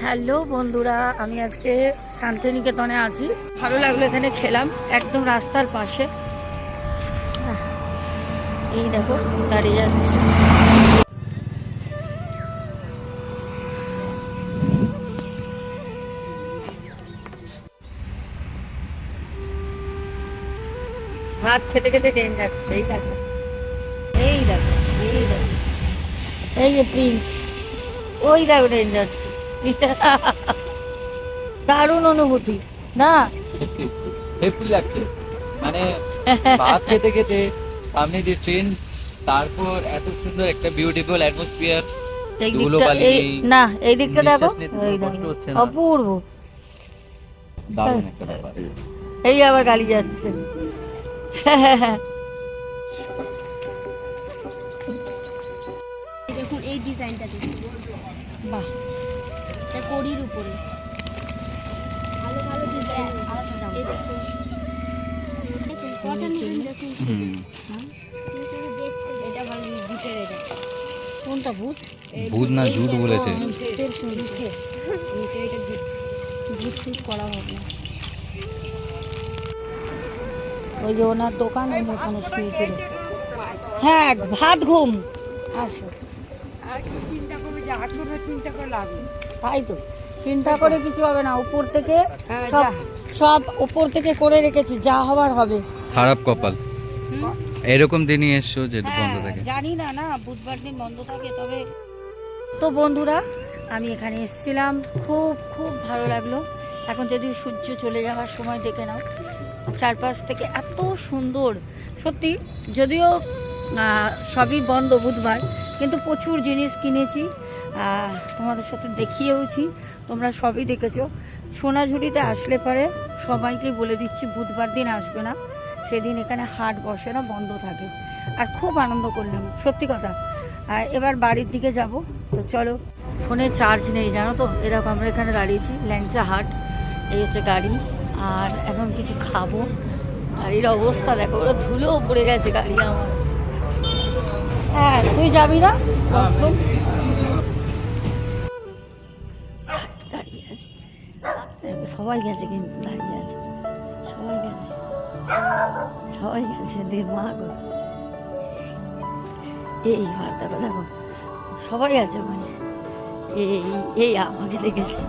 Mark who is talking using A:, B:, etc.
A: Hello বন্ধুরা, আমি আজকে শান্তিনিকেতনে আছি। ভালো লাগলো, এখানে খেলাম একদম রাস্তার পাশে। এই দেখো দাঁড়িয়ে যাচ্ছে। ভাত খেতে খেতে ট্রেন যাচ্ছে। এই দেখো, এই দেখো, এই দেখো, এই যে প্রিন্স, ওই দেখো ট্রেন যাচ্ছে। দারুণ অনুভূতি না?
B: হেপি লাগছে, মানে ভাত খেতে খেতে সামনে যে ট্রেন, তারপর এত সুন্দর একটা বিউটিফুল অ্যাটমসফিয়ার।
A: না এই দিকটা দেখো, অপূর্ব,
B: দারুণ একটা ব্যাপার।
A: এই আবার গাড়ি যাচ্ছে।
C: দেখুন এই ডিজাইনটা দেখুন,
A: বাহ,
C: এটা কড়ির উপরে ভালো ভালো ডিজাইন। এই দেখুন কটন দেখুন, এটা ভালো জুটের। এটা
A: কোনটা ভূত?
B: ভূত না জুট বলেছে।
A: ভূত ঠিক করা হবে না। ওই যে ওনার দোকান, ওখানে শুয়েছিল। হ্যাঁ, ভাত ঘুম। আসো, তাই তো, চিন্তা করে কিছু হবে না। উপর থেকে সব উপর থেকে করে রেখেছি, যা হবার হবে।
B: খারাপ কপাল, এরকম দিনই এসছো যে বন্ধ থাকে।
A: জানি না, না বুধবার দিন বন্ধ থাকে। তবে তো বন্ধুরা, আমি এখানে এসেছিলাম, খুব খুব ভালো লাগলো। এখন যদি সূর্য চলে যাওয়ার সময় দেখে নাও, চারপাশ থেকে এত সুন্দর সত্যি। যদিও সবই বন্ধ বুধবার, কিন্তু প্রচুর জিনিস কিনেছি, তোমাদের সাথে দেখিয়েওছি, তোমরা সবই দেখেছো। সোনাঝুরিতে আসলে পরে সবাইকে বলে দিচ্ছি বুধবার দিন আসবে না, সেদিন এখানে হাট বসে না, বন্ধ থাকে। আর খুব আনন্দ করলাম, সত্যি কথা। আর এবার বাড়ির দিকে যাব, তো চলো। ফোনে চার্জ নেই জানো তো। এরকম আমরা এখানে দাঁড়িয়েছি, ল্যাংচা হাট, এই হচ্ছে গাড়ি। আর এখন কিছু খাবো। গাড়ির অবস্থা দেখো, ওরা ধুলো পড়ে গেছে গাড়ি আমার। হ্যাঁ, তুই যাবি না? দাঁড়িয়ে আছে, সবাই গেছে, কিন্তু দাঁড়িয়ে আছে, সবাই গেছে, সবাই গেছে। দে মা গো, এই ভাতটা দেখো, সবাই আছে মানে। এই আমাকে দেখেছে।